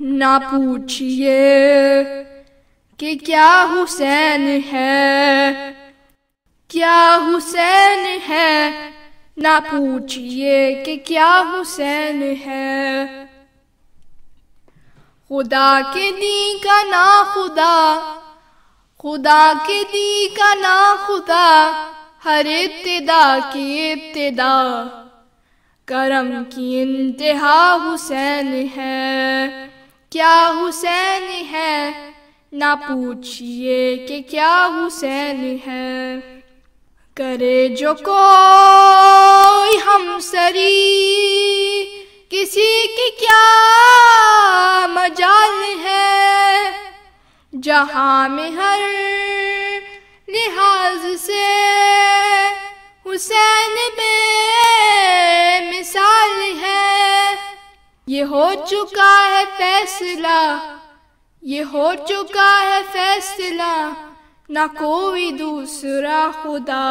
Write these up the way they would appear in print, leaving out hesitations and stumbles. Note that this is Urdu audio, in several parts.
نہ پوچھئے کہ کیا حسین ہے، کیا حسین ہے، نہ پوچھئے کہ کیا حسین ہے۔ خدا کے دین کا نا خدا، خدا کے دین کا نا خدا، ہر ابتدا کی ابتدا، کرم کی انتہا حسین ہے۔ کیا حسین ہے، نہ پوچھئے کہ کیا حسین ہے۔ کرے جو کوئی ہمسری، کسی کی کیا مجال ہے، جہاں میں ہر لحاظ سے حسین بے مثال ہے۔ یہ ہو چکا ہے فیصلہ، یہ ہو چکا ہے فیصلہ، نہ کوئی دوسرا خدا،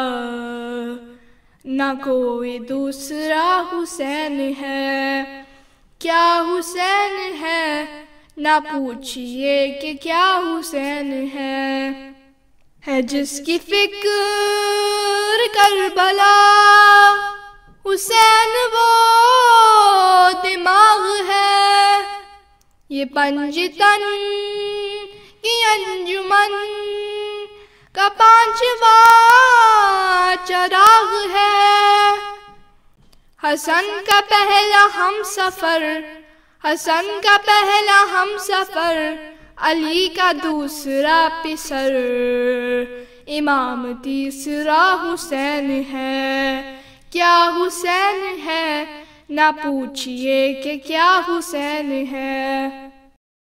نہ کوئی دوسرا حسین ہے۔ کیا حسین ہے، نہ پوچھئے کہ کیا حسین ہے جس کی فکر کربلا، حسین وہ دماغ ہے۔ یہ پنجتن کی انجمن کا پانچواں چراغ ہے۔ حسن کا پہلا ہم سفر، حسن کا پہلا ہم سفر، علی کا دوسرا پسر، امام تیسرا حسین ہے۔ کیا حسین ہے، نہ پوچھئے کہ کیا حسین ہے۔